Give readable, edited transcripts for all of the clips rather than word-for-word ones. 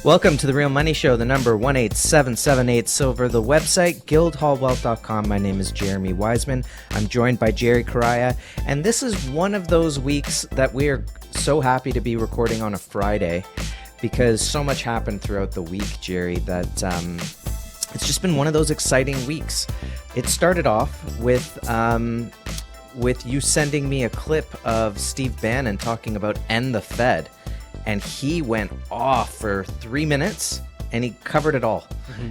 Welcome to The Real Money Show, the number 18778 Silver, the website, guildhallwealth.com. My name is Jeremy Wiseman. I'm joined by Jerry Correia, and this is one of those weeks that we are so happy to be recording on a Friday because so much happened throughout the week, Jerry, that it's just been one of those exciting weeks. It started off with you sending me a clip of Steve Bannon talking about end the Fed. And he went off for 3 minutes, and he covered it all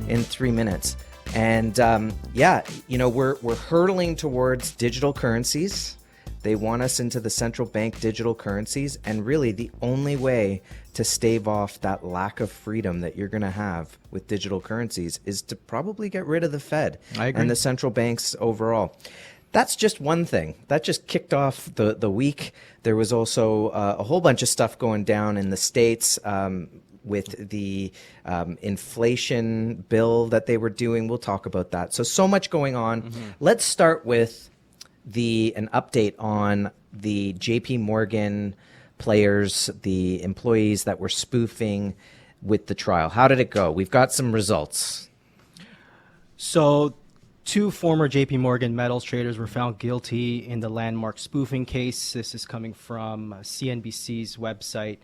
in 3 minutes. And we're hurtling towards digital currencies. They want us into the central bank digital currencies. And really, the only way to stave off that lack of freedom that you're going to have with digital currencies is to probably get rid of the Fed and the central banks overall. That's just one thing. That just kicked off the week. There was also a whole bunch of stuff going down in the States with the inflation bill that they were doing. We'll talk about that. So much going on. Let's start with an update on the JP Morgan players, the employees that were spoofing with the trial. How did it go? We've got some results. So, two former JP Morgan metals traders were found guilty in the landmark spoofing case. This is coming from CNBC's website.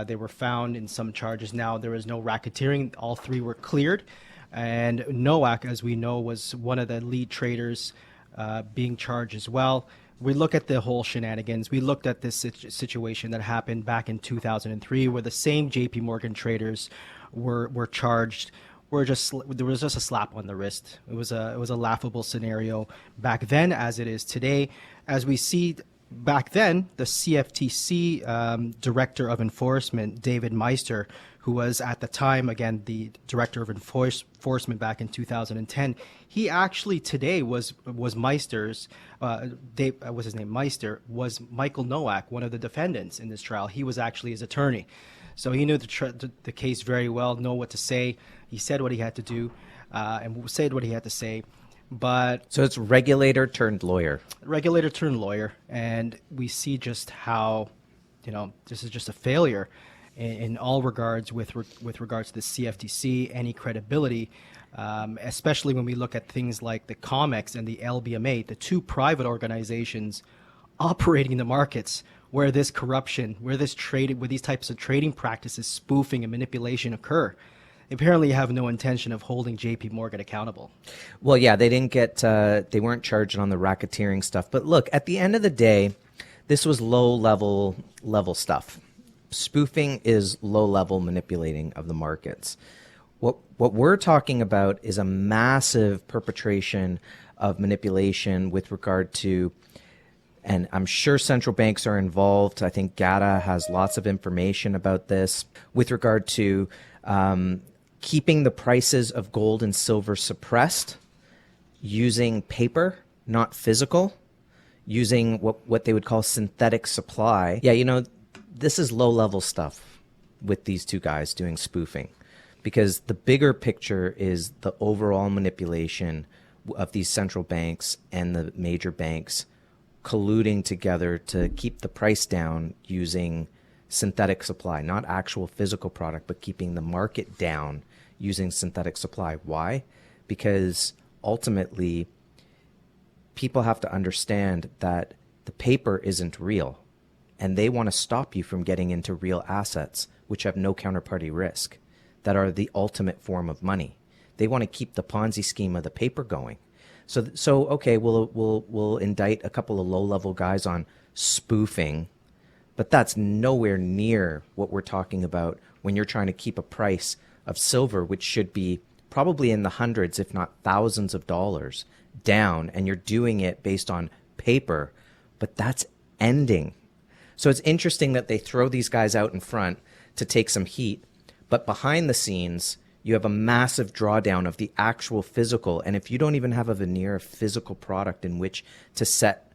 They were found in some charges. Now, there is no racketeering. All three were cleared. And Nowak, as we know, was one of the lead traders being charged as well. We look at the whole shenanigans. We looked at this situation that happened back in 2003 where the same JP Morgan traders were charged. There was just a slap on the wrist. It was a laughable scenario back then, as it is today. As we see back then, the CFTC director of enforcement, David Meister, who was at the time again the director of enforcement back in 2010, he actually today was Meister's. Was his name Meister? Was Michael Nowak, one of the defendants in this trial? He was actually his attorney. So he knew the case very well, know what to say. He said what he had to do and said what he had to say. But so it's regulator turned lawyer. Regulator turned lawyer. And we see just how, this is just a failure in all regards with regards to the CFTC, any credibility, especially when we look at things like the COMEX and the LBMA, the two private organizations operating in the markets where this corruption, where these types of trading practices, spoofing and manipulation occur. Apparently have no intention of holding JP Morgan accountable. Well, yeah, they weren't charged on the racketeering stuff. But look, at the end of the day, this was low level stuff. Spoofing is low level manipulating of the markets. What we're talking about is a massive perpetration of manipulation with regard to, and I'm sure central banks are involved. I think GATA has lots of information about this with regard to keeping the prices of gold and silver suppressed, using paper, not physical, using what they would call synthetic supply. Yeah, this is low-level stuff with these two guys doing spoofing, because the bigger picture is the overall manipulation of these central banks and the major banks colluding together to keep the price down using synthetic supply, not actual physical product, but keeping the market down using synthetic supply. Why? Because ultimately, people have to understand that the paper isn't real, and they want to stop you from getting into real assets, which have no counterparty risk, that are the ultimate form of money. They want to keep the Ponzi scheme of the paper going. So okay, we'll indict a couple of low-level guys on spoofing, but that's nowhere near what we're talking about when you're trying to keep a price of silver, which should be probably in the hundreds, if not thousands of dollars down, and you're doing it based on paper, but that's ending. So it's interesting that they throw these guys out in front to take some heat, but behind the scenes, you have a massive drawdown of the actual physical. And if you don't even have a veneer of physical product in which to set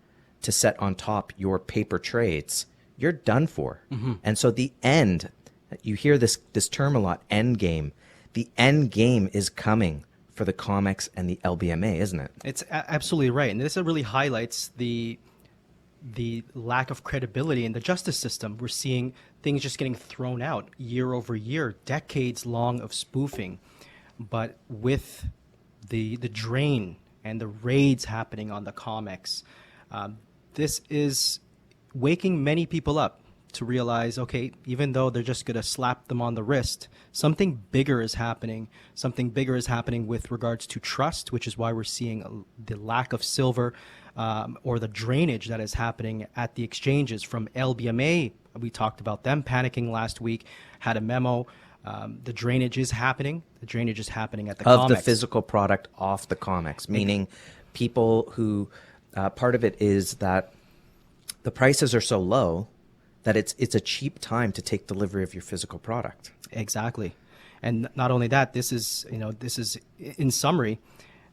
on top your paper trades, you're done for. And so the end, you hear this term a lot, end game. The end game is coming for the COMEX and the LBMA, isn't it? It's absolutely right. And this really highlights the lack of credibility in the justice system. We're seeing things just getting thrown out year over year, decades long of spoofing. But with the drain and the raids happening on the comics, this is waking many people up to realize, okay, even though they're just going to slap them on the wrist, something bigger is happening. Something bigger is happening with regards to trust, which is why we're seeing the lack of silver or the drainage that is happening at the exchanges from LBMA. We talked about them panicking last week, had a memo. The drainage is happening. The drainage is happening at the of comics. the physical product off the comics, meaning people who part of it is that the prices are so low that it's a cheap time to take delivery of your physical product. Exactly. And not only that, this is in summary,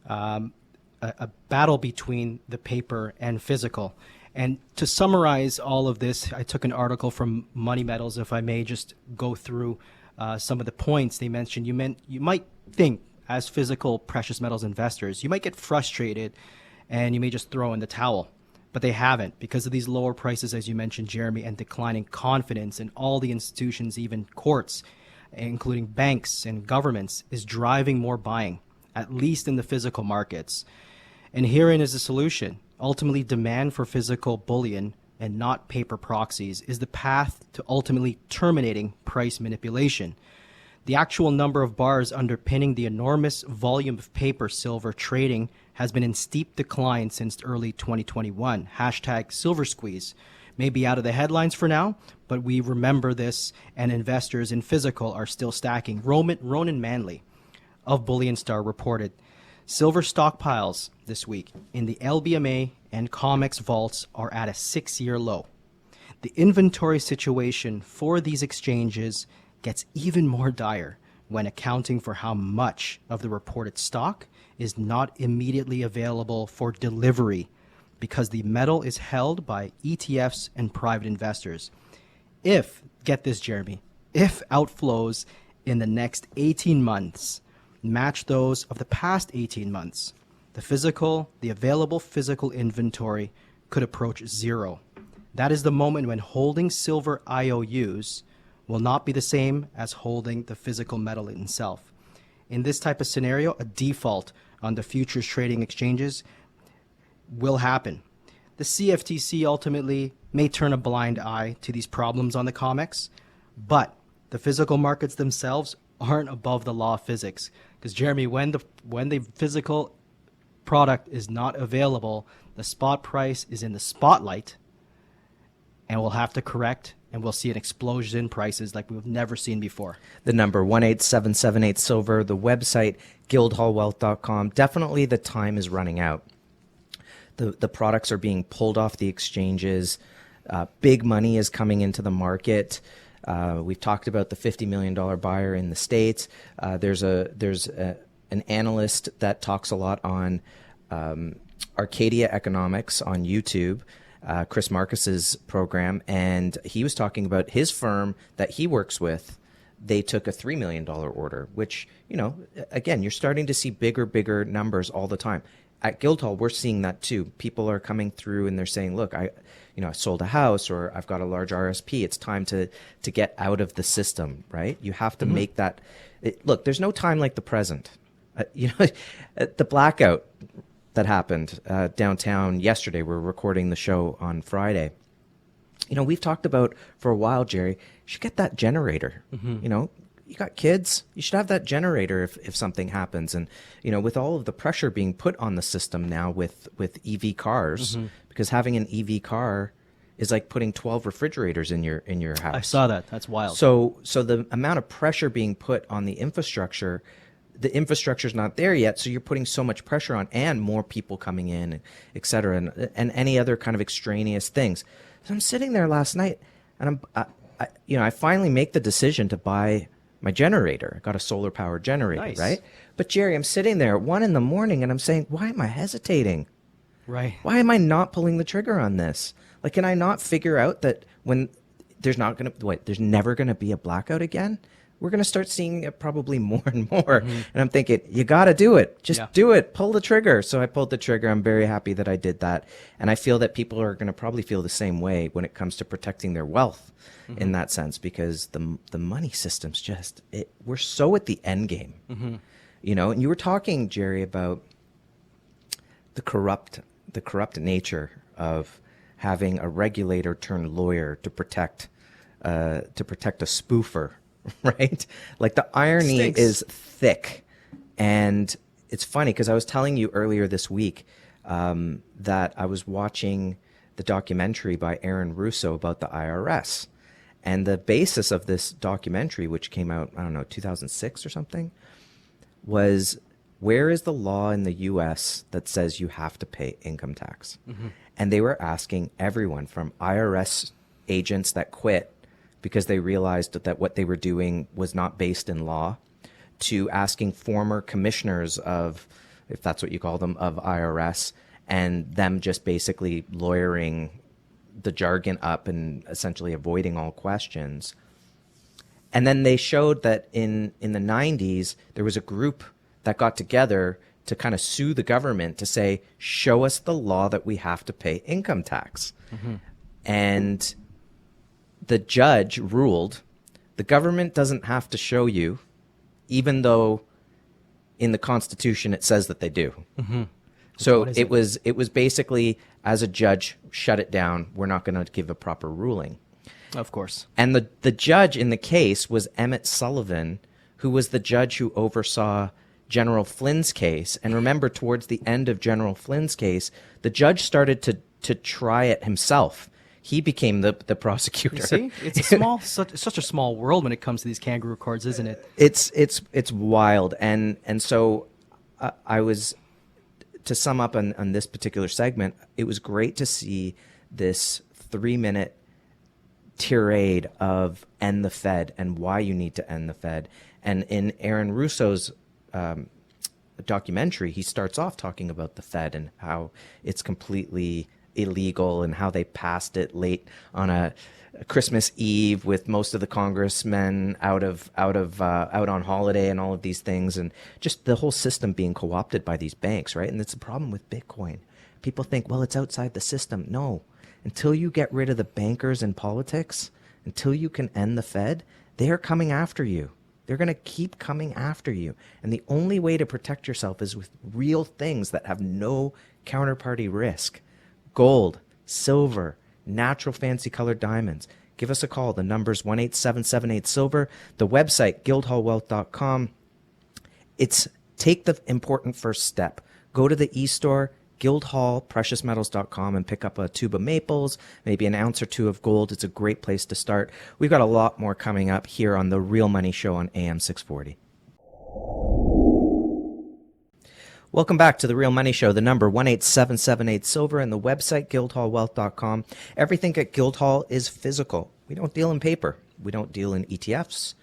a battle between the paper and physical. And to summarize all of this, I took an article from Money Metals, if I may just go through some of the points they mentioned. You might think, as physical precious metals investors, you might get frustrated and you may just throw in the towel. But they haven't, because of these lower prices, as you mentioned, Jeremy, and declining confidence in all the institutions, even courts, including banks and governments, is driving more buying, at least in the physical markets. And herein is the solution. Ultimately, demand for physical bullion and not paper proxies is the path to ultimately terminating price manipulation. The actual number of bars underpinning the enormous volume of paper silver trading has been in steep decline since early 2021. Hashtag silver squeeze may be out of the headlines for now, but we remember this, and investors in physical are still stacking. Ronan Manley of Bullion Star reported silver stockpiles this week in the LBMA and COMEX vaults are at a 6-year low. The inventory situation for these exchanges gets even more dire when accounting for how much of the reported stock is not immediately available for delivery because the metal is held by ETFs and private investors. If, get this, Jeremy, if outflows in the next 18 months match those of the past 18 months, the available physical inventory could approach zero. That is the moment when holding silver IOUs will not be the same as holding the physical metal itself. In this type of scenario, a default on the futures trading exchanges will happen. The CFTC ultimately may turn a blind eye to these problems on the COMEX, but the physical markets themselves aren't above the law of physics. Because Jeremy, when the physical product is not available, the spot price is in the spotlight, and we'll have to correct, and we'll see an explosion in prices like we've never seen before. The number 18778 silver, the website guildhallwealth.com. Definitely the time is running out. The products are being pulled off the exchanges. Big money is coming into the market. We've talked about the $50 million buyer in the States. There's an analyst that talks a lot on Arcadia Economics on YouTube, Chris Marcus's program, and he was talking about his firm that he works with. They took a $3 million order, which, again, you're starting to see bigger numbers all the time. At Guildhall, we're seeing that too. People are coming through and they're saying, look, I sold a house, or I've got a large RSP. It's time to get out of the system, right? You have to make that. Look, there's no time like the present. The blackout that happened downtown yesterday, we're recording the show on Friday. We've talked about for a while, Jerry, you should get that generator. You got kids, you should have that generator if something happens. And, with all of the pressure being put on the system now with EV cars, because having an EV car is like putting 12 refrigerators in your house. I saw that. That's wild. So the amount of pressure being put on the infrastructure's not there yet. So you're putting so much pressure on, and more people coming in, et cetera, and any other kind of extraneous things. So I'm sitting there last night, and I finally make the decision to buy my generator. I got a solar powered generator, Nice. right? But Jerry, I'm sitting there at 1 a.m. and I'm saying, why am I hesitating? Right. Why am I not pulling the trigger on this? Like, can I not figure out that when there's never going to be a blackout again? we're going to start seeing it probably more and more. And I'm thinking, you got to do it. Just do it. Pull the trigger. So I pulled the trigger. I'm very happy that I did that. And I feel that people are going to probably feel the same way when it comes to protecting their wealth in that sense, because the money system's just, we're so at the end game, you know. And you were talking, Jerry, about the corrupt nature of having a regulator turned lawyer to protect a spoofer, right? Like the irony is thick. And it's funny because I was telling you earlier this week that I was watching the documentary by Aaron Russo about the IRS. And the basis of this documentary, which came out, I don't know, 2006 or something, was, where is the law in the U.S. that says you have to pay income tax? And they were asking everyone from IRS agents that quit because they realized that what they were doing was not based in law, to asking former commissioners of, if that's what you call them, of IRS, and them just basically lawyering the jargon up and essentially avoiding all questions. And then they showed that in the 90s, there was a group that got together to kind of sue the government to say, show us the law that we have to pay income tax. And the judge ruled the government doesn't have to show you, even though in the Constitution it says that they do. So it was basically, as a judge, shut it down. We're not going to give a proper ruling. Of course. And the judge in the case was Emmett Sullivan, who was the judge who oversaw General Flynn's case. And remember, towards the end of General Flynn's case, the judge started to try it himself. He became the prosecutor. You see, it's a small, such a small world when it comes to these kangaroo courts, isn't it? It's wild. And so I was, to sum up on this particular segment, it was great to see this 3-minute tirade of end the Fed and why you need to end the Fed. And in Aaron Russo's documentary, he starts off talking about the Fed and how it's completely illegal and how they passed it late on a Christmas Eve with most of the congressmen out on holiday and all of these things, and just the whole system being co-opted by these banks, right? And it's a problem with Bitcoin. People think, well, it's outside the system. No, until you get rid of the bankers in politics, until you can end the Fed, they are coming after you. They're going to keep coming after you. And the only way to protect yourself is with real things that have no counterparty risk. Gold, silver, natural fancy colored diamonds. Give us a call. The number's 1-877-8-SILVER. The website, guildhallwealth.com. It's take the important first step. Go to the e-store, guildhallpreciousmetals.com, and pick up a tube of maples, maybe an ounce or two of gold. It's a great place to start. We've got a lot more coming up here on The Real Money Show on AM 640. Welcome back to The Real Money Show. The number 1-877-8-SILVER and the website guildhallwealth.com. Everything at Guildhall is physical. We don't deal in paper. We don't deal in ETFs.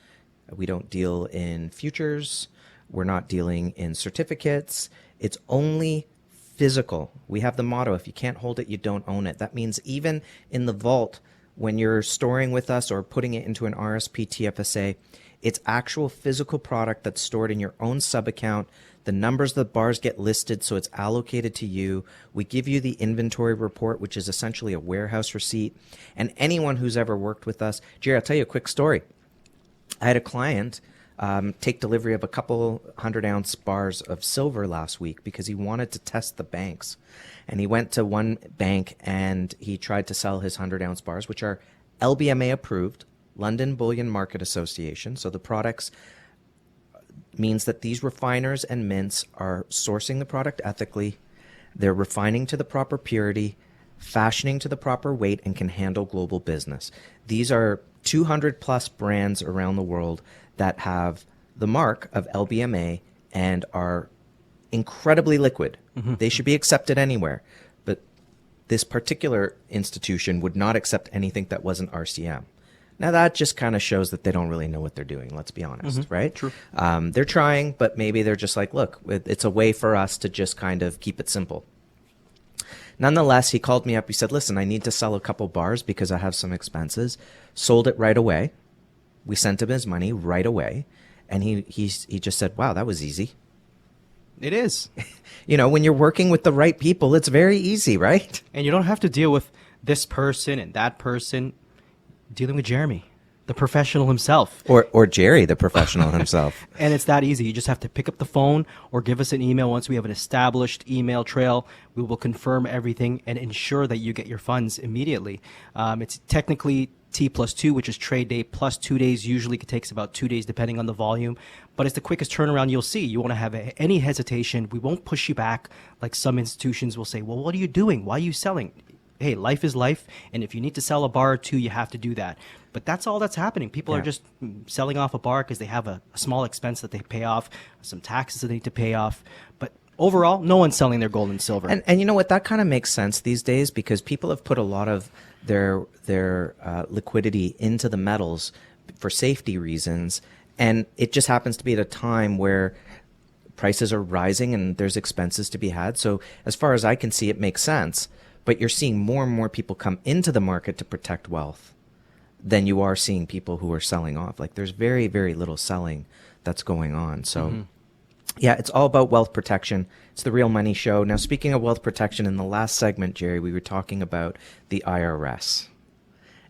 We don't deal in futures. We're not dealing in certificates. It's only physical. We have the motto, if you can't hold it, you don't own it. That means even in the vault, when you're storing with us or putting it into an RSP TFSA, it's actual physical product that's stored in your own sub-account. The numbers of the bars get listed, so it's allocated to you. We give you the inventory report, which is essentially a warehouse receipt. And anyone who's ever worked with us, Jerry, I'll tell you a quick story. I had a client take delivery of a couple 100-ounce bars of silver last week because he wanted to test the banks. And he went to one bank and he tried to sell his 100-ounce bars, which are LBMA approved, London Bullion Market Association. So the products means that these refiners and mints are sourcing the product ethically, they're refining to the proper purity, fashioning to the proper weight, and can handle global business. These are 200 plus brands around the world that have the mark of LBMA and are incredibly liquid. They should be accepted anywhere. But this particular institution would not accept anything that wasn't RCM. Now, that just kind of shows that they don't really know what they're doing, let's be honest, right? True. They're trying, but maybe they're just like, look, it's a way for us to just kind of keep it simple. Nonetheless, he called me up. He said, listen, I need to sell a couple bars because I have some expenses. Sold it right away. We sent him his money right away, and he just said, "Wow, that was easy." It is. You know, when you're working with the right people, it's very easy, right? And you don't have to deal with this person and that person. Dealing with Jeremy, the professional himself. Or Jerry, the professional himself. And it's that easy. You just have to pick up the phone or give us an email. Once we have an established email trail, we will confirm everything and ensure that you get your funds immediately. It's technically T+2, which is trade day plus 2 days. Usually it takes about 2 days depending on the volume, but it's the quickest turnaround you'll see. You won't have any hesitation. We won't push you back like some institutions will say, well, what are you doing? Why are you selling? Hey, life is life, and if you need to sell a bar or two, you have to do that. But that's all that's happening. People are just selling off a bar because they have a small expense that they pay off, some taxes that they need to pay off. But overall, no one's selling their gold and silver. And you know what? That kind of makes sense these days because people have put a lot of their liquidity into the metals for safety reasons, and it just happens to be at a time where prices are rising and there's expenses to be had. So as far as I can see, it makes sense. But you're seeing more and more people come into the market to protect wealth than you are seeing people who are selling off. Like there's very, very little selling that's going on. So yeah, it's all about wealth protection. It's the Real Money Show. Now, speaking of wealth protection, in the last segment, Jerry, we were talking about the IRS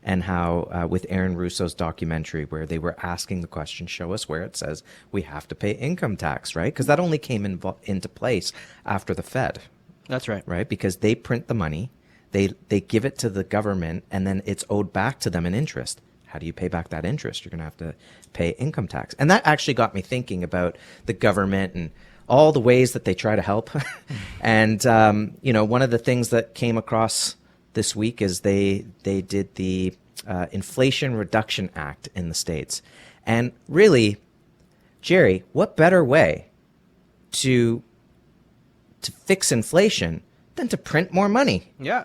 and how with Aaron Russo's documentary where they were asking the question, show us where it says we have to pay income tax, right? Because that only came into place after the Fed. That's right. Right? Because they print the money, they give it to the government, and then it's owed back to them in interest. How do you pay back that interest? You're going to have to pay income tax. And that actually got me thinking about the government and all the ways that they try to help. And, you know, one of the things that came across this week is they did the Inflation Reduction Act in the States. And really, Jerry, what better way to fix inflation than to print more money? Yeah.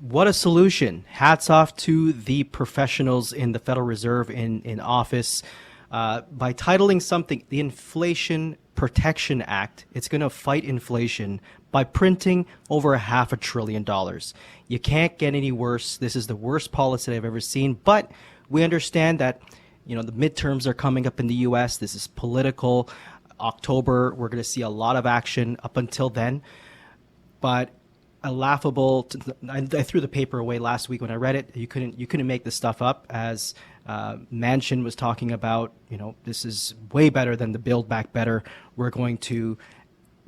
What a solution. Hats off to the professionals in the Federal Reserve in office. By titling something the Inflation Protection Act, it's going to fight inflation by printing over $500 billion. You can't get any worse. This is the worst policy I've ever seen, but we understand that, you know, the midterms are coming up in the U.S. This is political. October, we're going to see a lot of action up until then. But a laughable, I threw the paper away last week when I read it. You couldn't make this stuff up. As Manchin was talking about, you know, this is way better than the Build Back Better. We're going to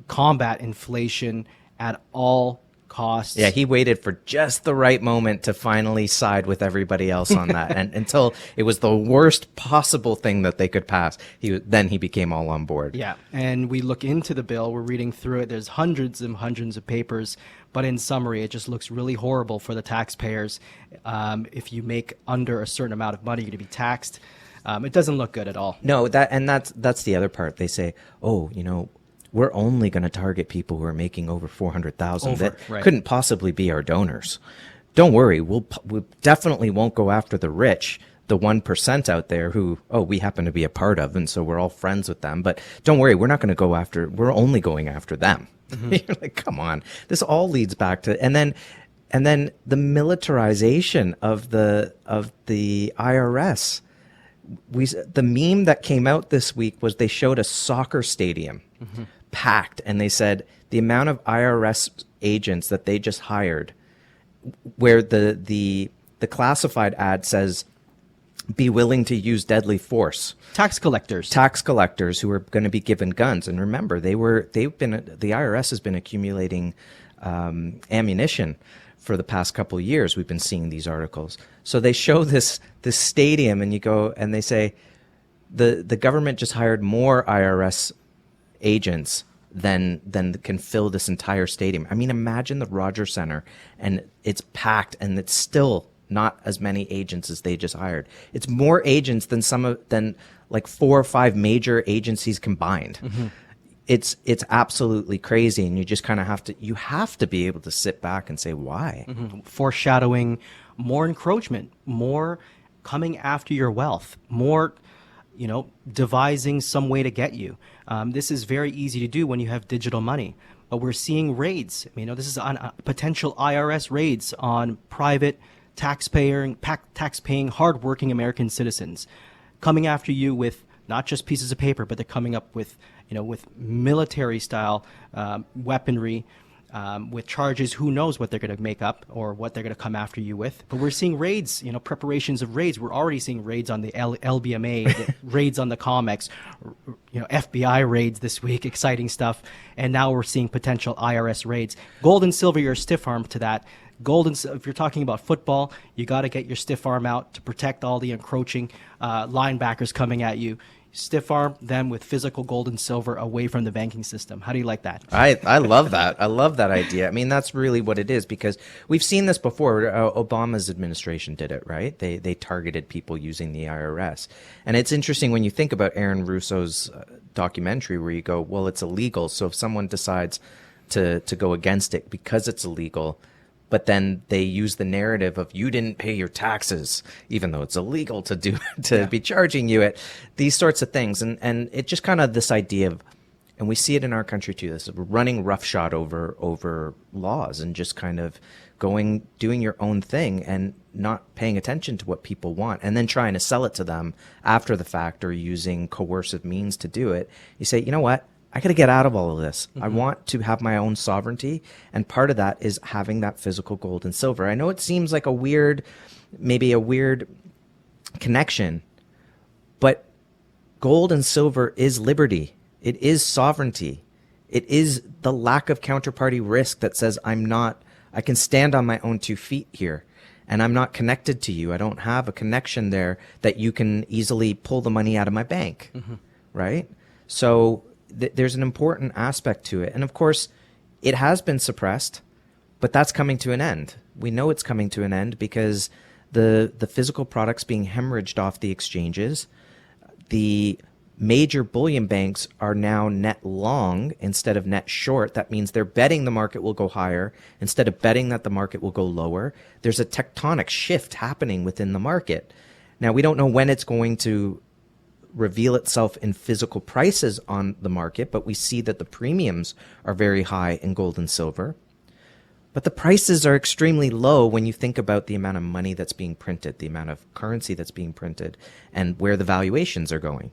combat inflation at all costs. Yeah, he waited for just the right moment to finally side with everybody else on that, and until it was the worst possible thing that they could pass, then he became all on board. Yeah, and we look into the bill, we're reading through it, there's hundreds and hundreds of papers, but in summary, it just looks really horrible for the taxpayers. If you make under a certain amount of money, you're going to be taxed. It doesn't look good at all. No, that's the other part. They say, oh, you know, we're only going to target people who are making over 400,000. That right. couldn't possibly be our donors. Don't worry, we definitely won't go after the rich, the 1% out there who, oh, we happen to be a part of, and so we're all friends with them. But don't worry, we're not going to go after. We're only going after them. Mm-hmm. You're like, come on. This all leads back to, and then the militarization of the IRS. The meme that came out this week was they showed a soccer stadium. Mm-hmm. Packed, and they said the amount of IRS agents that they just hired, where the classified ad says be willing to use deadly force. Tax collectors who are going to be given guns. And remember, the IRS has been accumulating ammunition for the past couple of years. We've been seeing these articles. So they show this stadium, and you go and they say the government just hired more IRS agents than can fill this entire stadium. I mean, imagine the Rogers Center, and it's packed, and it's still not as many agents as they just hired. It's more agents than like 4 or 5 major agencies combined. Mm-hmm. It's absolutely crazy, and you just kind of have to be able to sit back and say why. Mm-hmm. Foreshadowing more encroachment, more coming after your wealth, more, you know, devising some way to get you. This is very easy to do when you have digital money, but we're seeing raids. You know, this is on potential IRS raids on private taxpaying, hardworking American citizens. coming after you with not just pieces of paper, but they're coming up with, with military style weaponry, with charges. Who knows what they're going to make up or what they're going to come after you with. But we're seeing raids, preparations of raids. We're already seeing raids on the LBMA, raids on the COMEX, FBI raids this week, exciting stuff. And now we're seeing potential IRS raids. Gold and silver, you're a stiff arm to that. If you're talking about football, you got to get your stiff arm out to protect all the encroaching linebackers coming at you. Stiff arm them with physical gold and silver away from the banking system. How do you like that? I love that. I love that idea. I mean, that's really what it is, because we've seen this before. Obama's administration did it, right? They targeted people using the IRS. And it's interesting when you think about Aaron Russo's documentary, where you go, well, it's illegal. So if someone decides to go against it because it's illegal, but then they use the narrative of you didn't pay your taxes, even though it's illegal to be charging you it, these sorts of things. And it just kind of this idea of, and we see it in our country too, this running roughshod over laws and just kind of doing your own thing and not paying attention to what people want, and then trying to sell it to them after the fact or using coercive means to do it. You say, you know what? I got to get out of all of this. I want to have my own sovereignty. And part of that is having that physical gold and silver. I know it seems like maybe a weird connection, but gold and silver is liberty. It is sovereignty. It is the lack of counterparty risk that says I can stand on my own 2 feet here, and I'm not connected to you. I don't have a connection there that you can easily pull the money out of my bank, right? So there's an important aspect to it. And of course, it has been suppressed, but that's coming to an end. We know it's coming to an end because the physical products being hemorrhaged off the exchanges, the major bullion banks are now net long instead of net short. That means they're betting the market will go higher instead of betting that the market will go lower. There's a tectonic shift happening within the market. Now, we don't know when it's going to reveal itself in physical prices on the market, but we see that the premiums are very high in gold and silver. But the prices are extremely low when you think about the amount of money that's being printed, the amount of currency that's being printed, and where the valuations are going.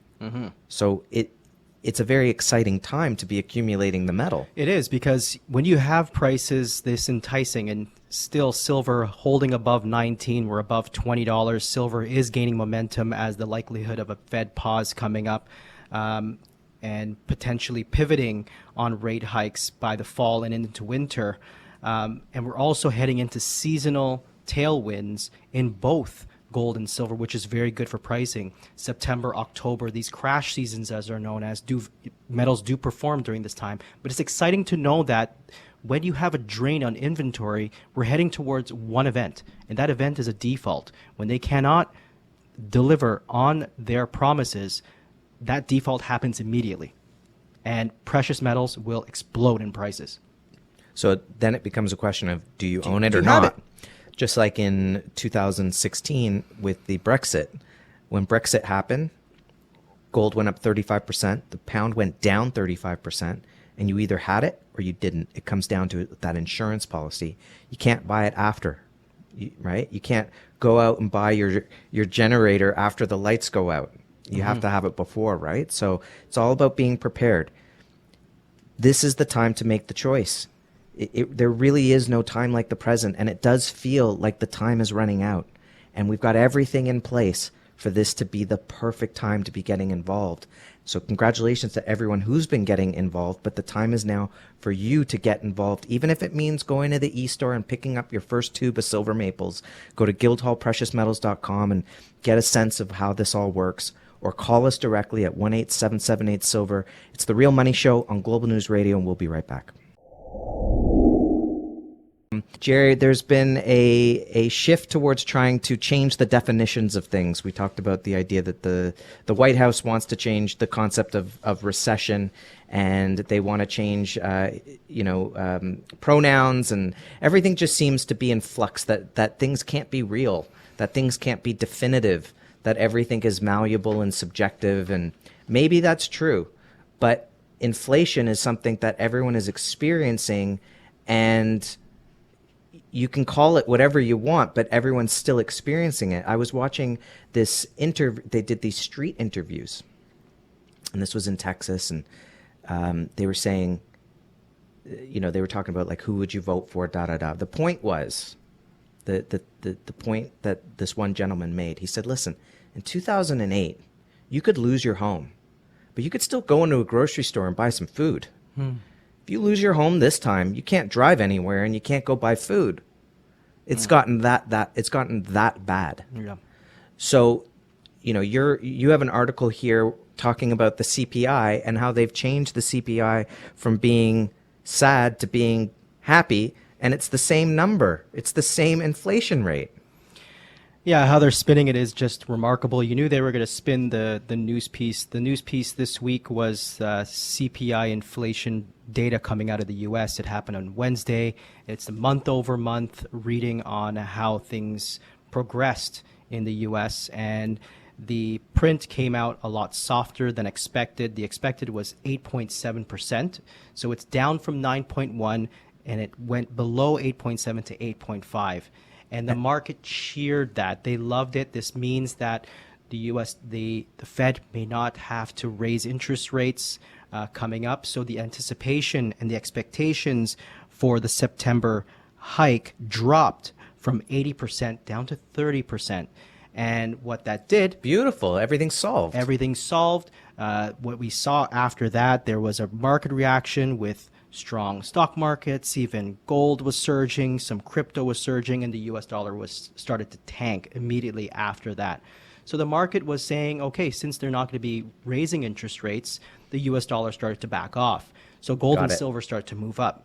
So it's a very exciting time to be accumulating the metal. It is, because when you have prices this enticing, and still silver holding above 19, we're above $20. Silver is gaining momentum as the likelihood of a Fed pause coming up, and potentially pivoting on rate hikes by the fall and into winter. And we're also heading into seasonal tailwinds in both gold and silver, which is very good for pricing. September, October, these crash seasons, as they're known as, metals do perform during this time. But it's exciting to know that when you have a drain on inventory, we're heading towards one event, and that event is a default. When they cannot deliver on their promises, that default happens immediately, and precious metals will explode in prices. So then it becomes a question of, do you own it or not? Just like in 2016 with the Brexit. When Brexit happened, gold went up 35%, the pound went down 35%, and you either had it or you didn't. It comes down to that insurance policy. You can't buy it after, right? You can't go out and buy your generator after the lights go out. You have to have it before, right? So it's all about being prepared. This is the time to make the choice. There really is no time like the present, and it does feel like the time is running out. And we've got everything in place for this to be the perfect time to be getting involved. So congratulations to everyone who's been getting involved, but the time is now for you to get involved, even if it means going to the e-store and picking up your first tube of silver maples. Go to guildhallpreciousmetals.com and get a sense of how this all works, or call us directly at 1-877-8-SILVER. It's The Real Money Show on Global News Radio, and we'll be right back. Jerry, there's been a shift towards trying to change the definitions of things. We talked about the idea that the White House wants to change the concept of recession, and they want to change, pronouns, and everything just seems to be in flux, that things can't be real, that things can't be definitive, that everything is malleable and subjective, and maybe that's true, but inflation is something that everyone is experiencing, and you can call it whatever you want, but everyone's still experiencing it. I was watching this they did these street interviews, and this was in Texas, and they were saying, they were talking about like, who would you vote for, da da da. The point was, the point that this one gentleman made. He said, listen, in 2008, you could lose your home, but you could still go into a grocery store and buy some food. If you lose your home this time, you can't drive anywhere and you can't go buy food. It's gotten it's gotten that bad. Yeah. So, you have an article here talking about the CPI and how they've changed the CPI from being sad to being happy, and it's the same number. It's the same inflation rate. Yeah, how they're spinning it is just remarkable. You knew they were going to spin the news piece. The news piece this week was CPI inflation data coming out of the U.S. It happened on Wednesday. It's a month-over-month reading on how things progressed in the U.S., and the print came out a lot softer than expected. The expected was 8.7%, so it's down from 9.1, and it went below 8.7 to 8.5. And the market cheered that. They loved it. This means that the Fed may not have to raise interest rates coming up. So the anticipation and the expectations for the September hike dropped from 80% down to 30%. And what that did... Beautiful. Everything's solved. Everything's solved. What we saw after that, there was a market reaction with strong stock markets, even gold was surging, some crypto was surging, and the US dollar was started to tank immediately after that. So the market was saying, okay, since they're not going to be raising interest rates, the US dollar started to back off. So gold and silver started to move up.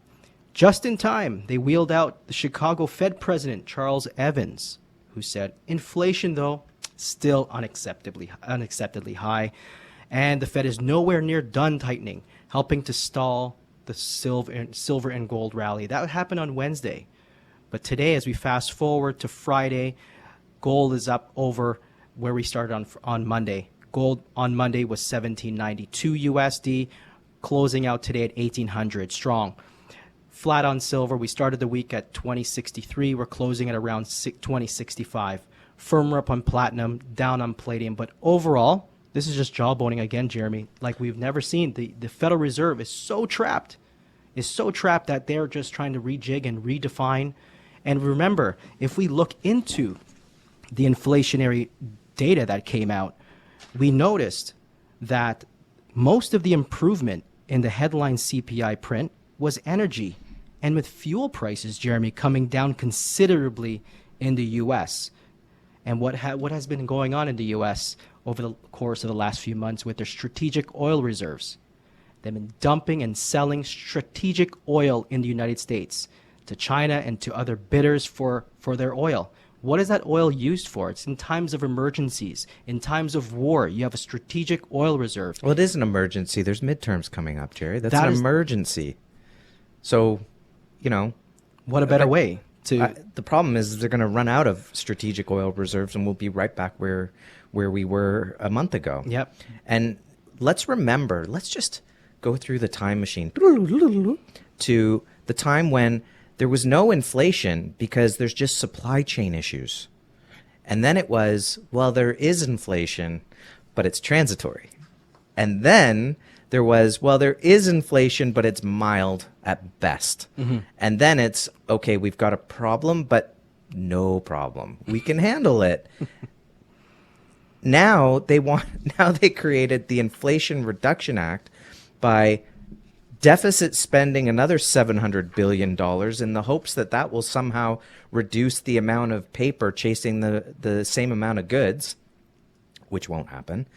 Just in time, they wheeled out the Chicago Fed president, Charles Evans, who said, inflation, though, still unacceptably high, and the Fed is nowhere near done tightening, helping to stall the silver and gold rally. That happened on Wednesday. But today, as we fast forward to Friday, gold is up over where we started on Monday. Gold on Monday was $17.92 USD, closing out today at $1,800 strong. Flat on silver, we started the week at $20.63. We're closing at around $20.65. Firmer up on platinum, down on palladium. But overall, this is just jawboning again, Jeremy, like we've never seen. The Federal Reserve is so trapped that they're just trying to rejig and redefine. And remember, if we look into the inflationary data that came out, we noticed that most of the improvement in the headline CPI print was energy. And with fuel prices, Jeremy, coming down considerably in the U.S., and what has been going on in the U.S. over the course of the last few months with their strategic oil reserves. They've been dumping and selling strategic oil in the United States to China and to other bidders for their oil. What is that oil used for? It's in times of emergencies, in times of war. You have a strategic oil reserve. Well, it is an emergency. There's midterms coming up, Jerry. That's an emergency. So, what a better way to... the problem is they're going to run out of strategic oil reserves, and we'll be right back where we were a month ago. Yep. And let's just go through the time machine to the time when there was no inflation because there's just supply chain issues. And then it was, well, there is inflation, but it's transitory. And then there was, well, there is inflation, but it's mild at best. Mm-hmm. And then it's, okay, we've got a problem, but no problem. We can handle it. Now they created the Inflation Reduction Act by deficit spending another $700 billion in the hopes that will somehow reduce the amount of paper chasing the same amount of goods, which won't happen.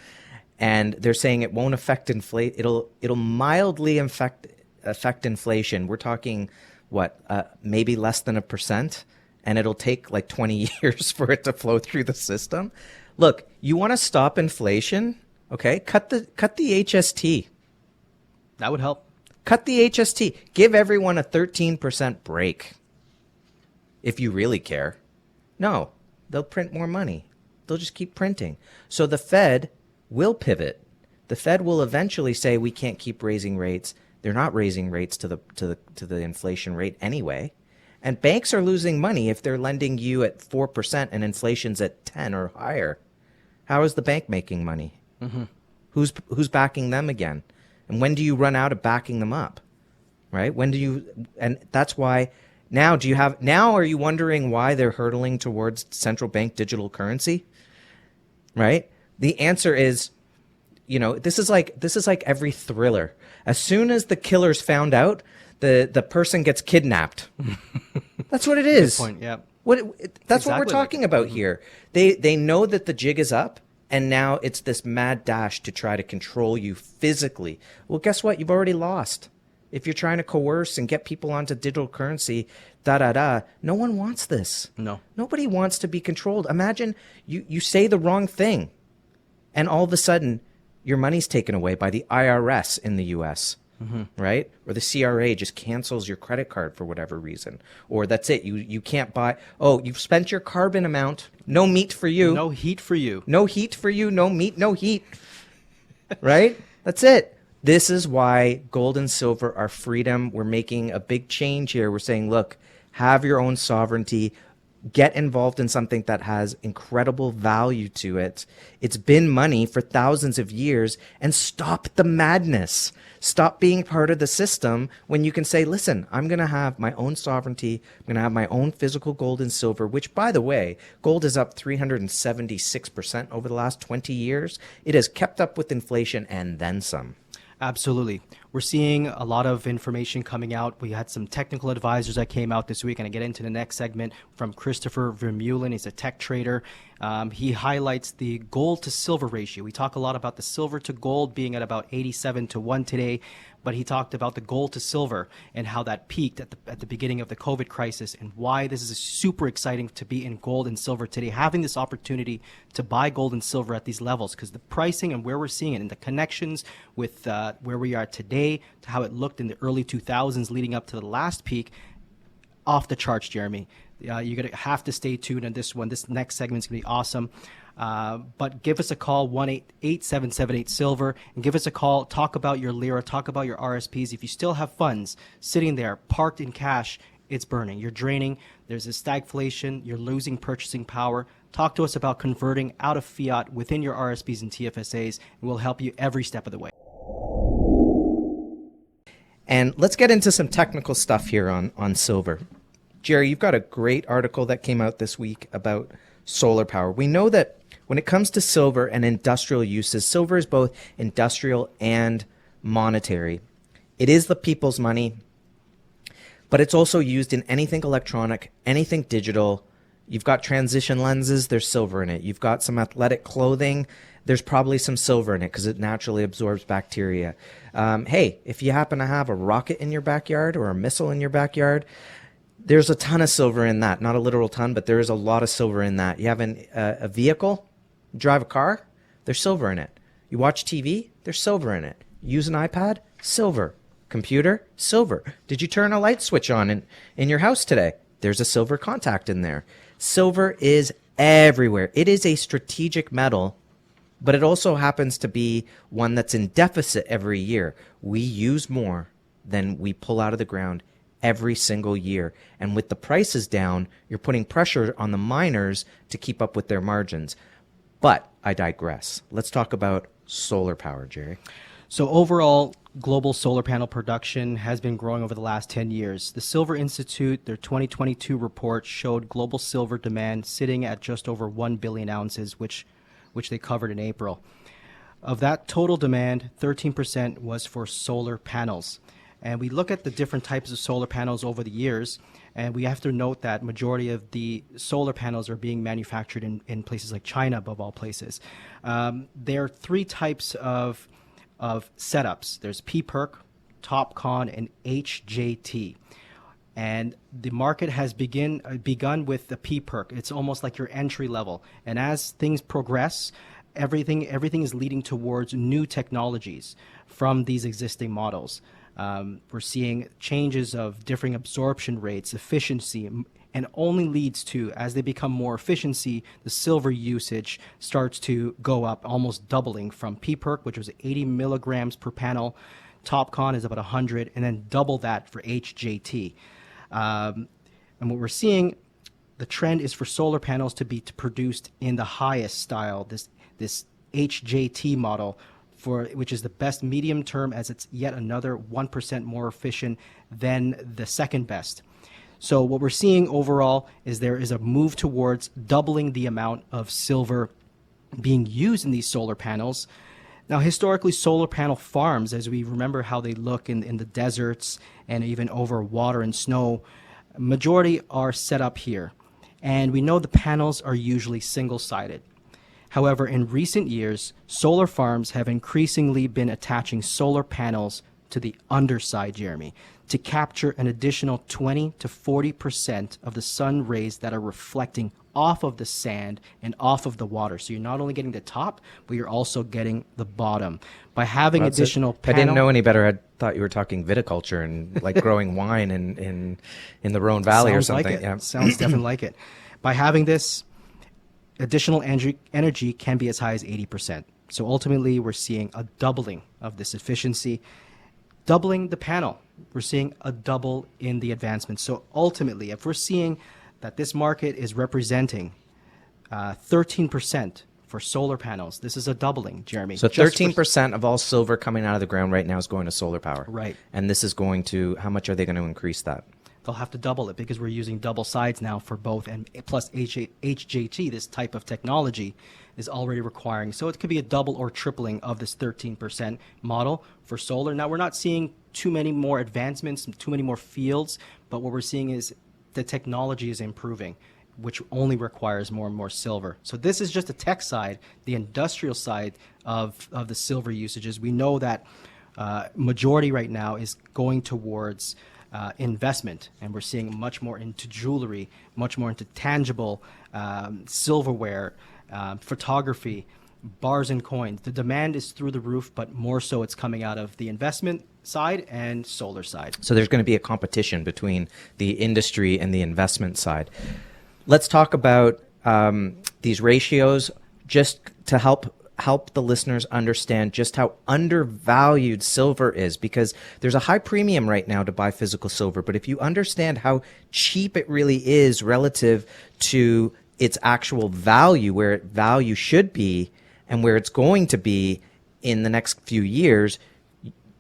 And they're saying it won't affect inflation. It'll mildly affect inflation. We're talking maybe less than 1%, and it'll take like 20 years for it to flow through the system. Look, you want to stop inflation? Okay, cut the HST. That would help. Cut the HST. Give everyone a 13% break. If you really care. No, they'll print more money. They'll just keep printing. So the Fed will pivot. The Fed will eventually say we can't keep raising rates. They're not raising rates to the inflation rate anyway. And banks are losing money if they're lending you at 4% and inflation's at 10 or higher. How is the bank making money? Who's backing them again? And when do you run out of backing them up? Right? When do you, and that's why now are you wondering why they're hurtling towards central bank digital currency? Right? The answer is, this is like every thriller. As soon as the killer's found out, the person gets kidnapped. That's what it is. Good point, yeah. That's what we're talking about here. They know that the jig is up, and now it's this mad dash to try to control you physically. Well, guess what? You've already lost. If you're trying to coerce and get people onto digital currency, no one wants this. No. Nobody wants to be controlled. Imagine you say the wrong thing, and all of a sudden, your money's taken away by the IRS in the U.S., right? Or the CRA just cancels your credit card for whatever reason. Or that's it. You can't buy. Oh, you've spent your carbon amount. No meat for you. No heat for you. No heat for you. No meat, no heat. Right? That's it. This is why gold and silver are freedom. We're making a big change here. We're saying, look, have your own sovereignty. Get involved in something that has incredible value to it. It's been money for thousands of years, and stop the madness. Stop being part of the system when you can say, listen, I'm going to have my own sovereignty. I'm going to have my own physical gold and silver, which, by the way, gold is up 376% over the last 20 years. It has kept up with inflation and then some. Absolutely. We're seeing a lot of information coming out. We had some technical advisors that came out this week, and I get into the next segment from Christopher Vermeulen. He's a tech trader. He highlights the gold to silver ratio. We talk a lot about the silver to gold being at about 87 to 1 today, but he talked about the gold to silver and how that peaked at the beginning of the COVID crisis, and why this is super exciting to be in gold and silver today, having this opportunity to buy gold and silver at these levels, because the pricing and where we're seeing it and the connections with where we are today to how it looked in the early 2000s leading up to the last peak, off the charts, Jeremy. You're going to have to stay tuned on this one. This next segment is going to be awesome. But give us a call, 1-877-8-SILVER, and give us a call. Talk about your Lira, talk about your RSPs. If you still have funds sitting there, parked in cash, it's burning. You're draining. There's a stagflation. You're losing purchasing power. Talk to us about converting out of fiat within your RSPs and TFSAs, and we'll help you every step of the way. And let's get into some technical stuff here on silver. Jerry, you've got a great article that came out this week about solar power. We know that when it comes to silver and industrial uses, silver is both industrial and monetary. It is the people's money, but it's also used in anything electronic, anything digital. You've got transition lenses, there's silver in it. You've got some athletic clothing, there's probably some silver in it because it naturally absorbs bacteria. Hey, if you happen to have a rocket in your backyard or a missile in your backyard, there's a ton of silver in that. Not a literal ton, but there is a lot of silver in that. You have a vehicle, you drive a car, there's silver in it. You watch TV, there's silver in it. You use an iPad, silver. Computer, silver. Did you turn a light switch on in your house today? There's a silver contact in there. Silver is everywhere. It is a strategic metal, but it also happens to be one that's in deficit every year. We use more than we pull out of the ground every single year. And with the prices down, you're putting pressure on the miners to keep up with their margins. But I digress. Let's talk about solar power, Jerry. So overall, global solar panel production has been growing over the last 10 years. The Silver Institute, their 2022 report showed global silver demand sitting at just over 1 billion ounces, which they covered in April. Of that total demand, 13% was for solar panels. And we look at the different types of solar panels over the years, and we have to note that majority of the solar panels are being manufactured in places like China, above all places. There are three types of setups. There's PPERC, TOPCon, and HJT. And the market has begun with the PPERC. It's almost like your entry level. And as things progress, everything is leading towards new technologies from these existing models. We're seeing changes of differing absorption rates, efficiency, and only leads to, as they become more efficiency, the silver usage starts to go up, almost doubling from PPERC, which was 80 milligrams per panel. TOPCon is about 100, and then double that for HJT. And what we're seeing, the trend is for solar panels to be produced in the highest style, this HJT model, which is the best medium term, as it's yet another 1% more efficient than the second best. So what we're seeing overall is there is a move towards doubling the amount of silver being used in these solar panels. Now, historically, solar panel farms, as we remember how they look in the deserts and even over water and snow, majority are set up here. And we know the panels are usually single-sided. However, in recent years, solar farms have increasingly been attaching solar panels to the underside, Jeremy, to capture an additional 20 to 40% of the sun rays that are reflecting off of the sand and off of the water. So you're not only getting the top, but you're also getting the bottom. By having additional I didn't know any better. I thought you were talking viticulture and like growing wine in the Rhone Valley or something. Like it. Yeah. Sounds definitely like it. By having this, additional energy can be as high as 80%. So ultimately, we're seeing a doubling of this efficiency, doubling the panel. We're seeing a double in the advancement. So ultimately, if we're seeing that this market is representing 13% for solar panels, this is a doubling, Jeremy. So 13% of all silver coming out of the ground right now is going to solar power. Right. And this is going to, how much are they going to increase that? They'll have to double it because we're using double sides now for both, and plus HJT, this type of technology, is already requiring. So it could be a double or tripling of this 13% model for solar. Now, we're not seeing too many more advancements, too many more fields, but what we're seeing is the technology is improving, which only requires more and more silver. So this is just the tech side, the industrial side of the silver usages. We know that majority right now is going towards investment, and we're seeing much more into jewelry, much more into tangible silverware, photography, bars and coins. The demand is through the roof, but more so it's coming out of the investment side and solar side. So there's going to be a competition between the industry and the investment side. Let's talk about these ratios just to help the listeners understand just how undervalued silver is, because there's a high premium right now to buy physical silver. But if you understand how cheap it really is relative to its actual value, where value should be and where it's going to be in the next few years,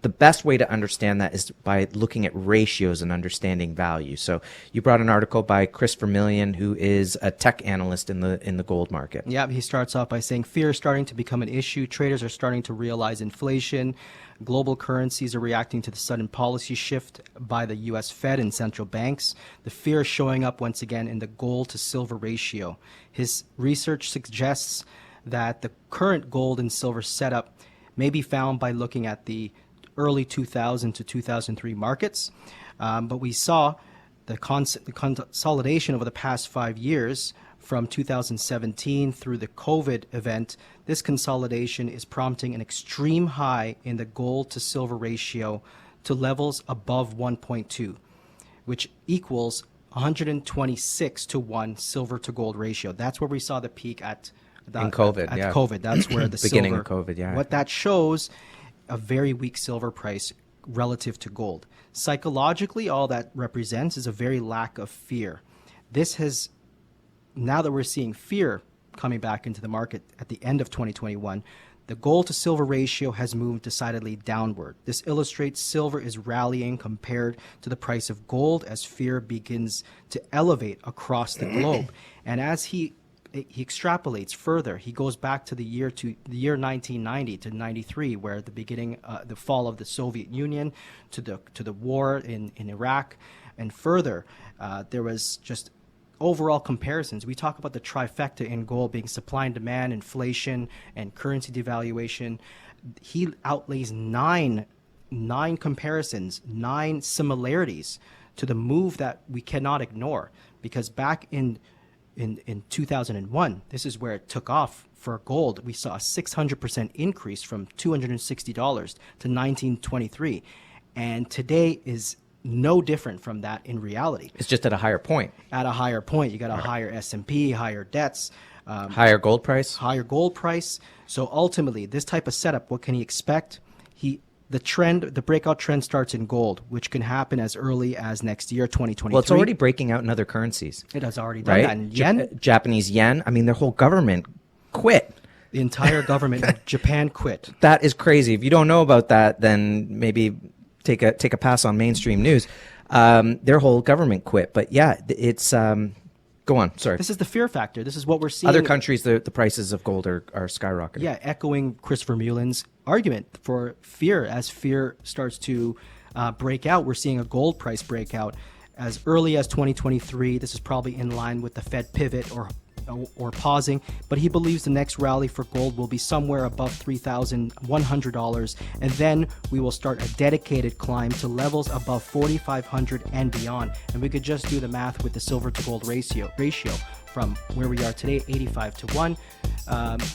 the best way to understand that is by looking at ratios and understanding value. So you brought an article by Chris Vermillion, who is a tech analyst in the gold market. Yeah, he starts off by saying fear is starting to become an issue. Traders are starting to realize inflation. Global currencies are reacting to the sudden policy shift by the U.S. Fed and central banks. The fear is showing up once again in the gold to silver ratio. His research suggests that the current gold and silver setup may be found by looking at the early 2000 to 2003 markets. But we saw the consolidation over the past 5 years from 2017 through the COVID event. This consolidation is prompting an extreme high in the gold to silver ratio to levels above 1.2, which equals 126 to 1 silver to gold ratio. That's where we saw the peak in COVID. At COVID. That's where the beginning silver, of COVID, yeah. What that shows, a very weak silver price relative to gold. Psychologically, all that represents is a very lack of fear. This has, now that we're seeing fear coming back into the market at the end of 2021, the gold to silver ratio has moved decidedly downward. This illustrates silver is rallying compared to the price of gold as fear begins to elevate across the globe. And as he extrapolates further. He goes back to the year 1990 to 93, where the fall of the Soviet Union, to the war in Iraq, and further, there was just overall comparisons. We talk about the trifecta in gold being supply and demand, inflation, and currency devaluation. He outlays nine comparisons, 9 similarities to the move that we cannot ignore, because back in 2001, this is where it took off for gold. We saw a 600% increase from $260 to 1923, and today is no different from that in reality. It's just at a higher point. At a higher point, you got a higher S&P, higher debts, higher gold price. Higher gold price. So ultimately, this type of setup, what can he expect? the breakout trend starts in gold, which can happen as early as next year, 2023. Well, it's already breaking out in other currencies. It has already done Right? that. And yen, Japanese yen. I mean, their whole government quit. the entire government of Japan quit. That is crazy. If you don't know about that, then maybe take a pass on mainstream news. Their whole government quit. But yeah, it's go on. Sorry. This is the fear factor. This is what we're seeing. Other countries, the prices of gold are skyrocketing. Yeah, echoing Christopher Mulin's argument for fear. As fear starts to break out, we're seeing a gold price breakout as early as 2023. This is probably in line with the Fed pivot or pausing, but he believes the next rally for gold will be somewhere above $3,100, and then we will start a dedicated climb to levels above 4,500 and beyond. And we could just do the math with the silver to gold ratio from where we are today, 85 to 1.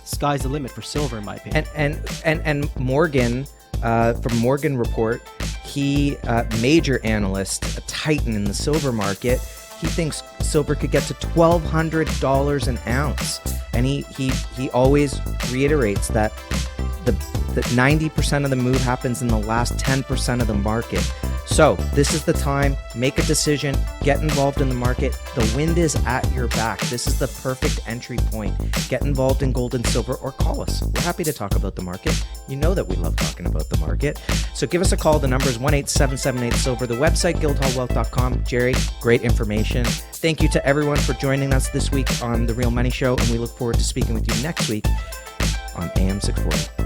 Sky's the limit for silver, in my opinion. And Morgan, from Morgan Report, he major analyst, a titan in the silver market. He thinks silver could get to $1,200 an ounce, and he always reiterates that that 90% of the move happens in the last 10% of the market. So this is the time. Make a decision. Get involved in the market. The wind is at your back. This is the perfect entry point. Get involved in gold and silver, or call us. We're happy to talk about the market. You know that we love talking about the market. So give us a call. The number is 1-877-8-SILVER. The website, guildhallwealth.com. Jerry, great information. Thank you to everyone for joining us this week on The Real Money Show, and we look forward to speaking with you next week on AM 640.